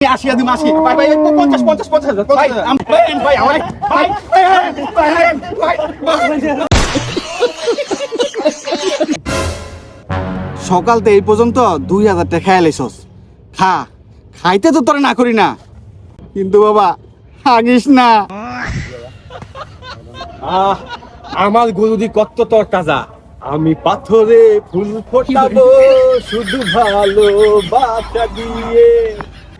আসিয়া দিম আসি ভাই ভাই 50 50 50 ভাই ভাই ভাই সকালতে এই পর্যন্ত 2000 টাকা খাই লাইছস খা খাইতে তো তোরে না করি না কিন্তু বাবা হাগিস না আমার গরুদি কত তোর তাজা আমি পাথরে ফুল ফোটাবো শুধু ভালোবাসা দিয়ে।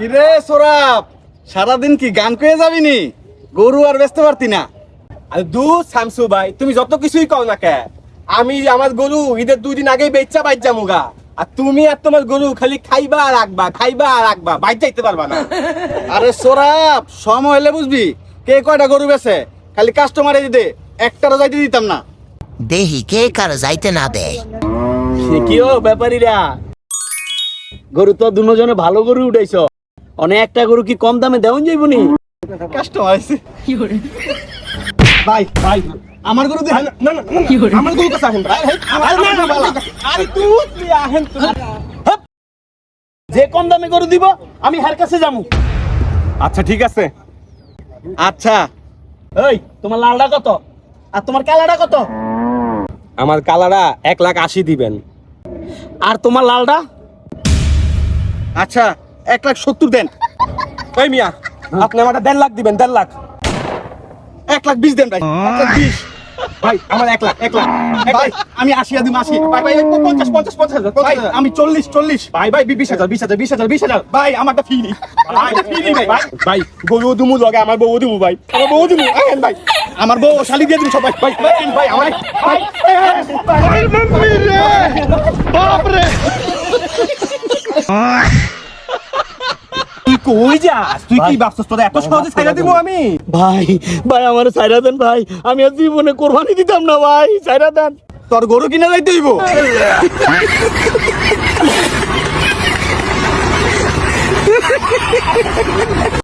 কিরে সোরাব সারাদিন কি গান কয়ে যাবি নি গরু আর বেচতে পারতি না? আর শামসু ভাই তুমি যত কিছুই কও না কে আমি আমার গরু ঈদের 2 দিন আগেই বেচা বাইচা মুগা আর তুমি আর তোমার গরু খালি খাইবা আর রাখবা বাইচ যাইতে পারবা না। আরে সোরাব সময় হলে বুঝবি কে কয়টা গরু বেচে খালি কাস্টমারে দিতে একটারও যাইতে দিতাম না। দেহি কে কার যাইতে না দেয়। সে কিও ব্যাপারীরা গরু তো দুজনে ভালো গরু উঠাইছ অনেক একটা গরু কি কম দামে দেওয়া যাইব নি? কাস্টমার আছে ভাই ভাই আমার গরু দে না না আমার গরু কাছে আহেন ভাই আরে তুই আহেন তো যে কম দামে গরু দিব আমি হার কাছে যামু। আচ্ছা ঠিক আছে। আচ্ছা এই তোমার লালটা কত আর তোমার কালাটা কত? আমার কালারা 1,80,000 দিবেন। আর তোমার লালটা? আচ্ছা 1,70,000 দেন। ওই মিয়া আপনি আমার 1.5 লাখ দিবেন 1.5 লাখ। 1,20,000 দেন ভাই 1,20,000 ভাই আমার 1 লাখ ভাই আমি আসিয়া দিম আসি ভাই ভাই 50 50 50 ভাই আমি 40 40 ভাই 20,000 ভাই আমারটা ফ্রি নি আমারটা ফ্রি নি ভাই ভাই গরু দুমু লগে আমার বউ দিমু ভাই আমার বউ দিমু আহেন ভাই আমার বউ শালি দিয়ে দিন সবাই ভাই ভাই আমার ভাই বাপ রে তুই কই যাস তুই কি ভাবছস তোরা এত সহজে ছাইড়া দিমু আমি? ভাই ভাই আমার ছাইরা দেন ভাই আমি আর জীবনে কোরবানি দিতাম না ভাই ছাইরা দেন। তোর গরু কিনা যাইতে হইব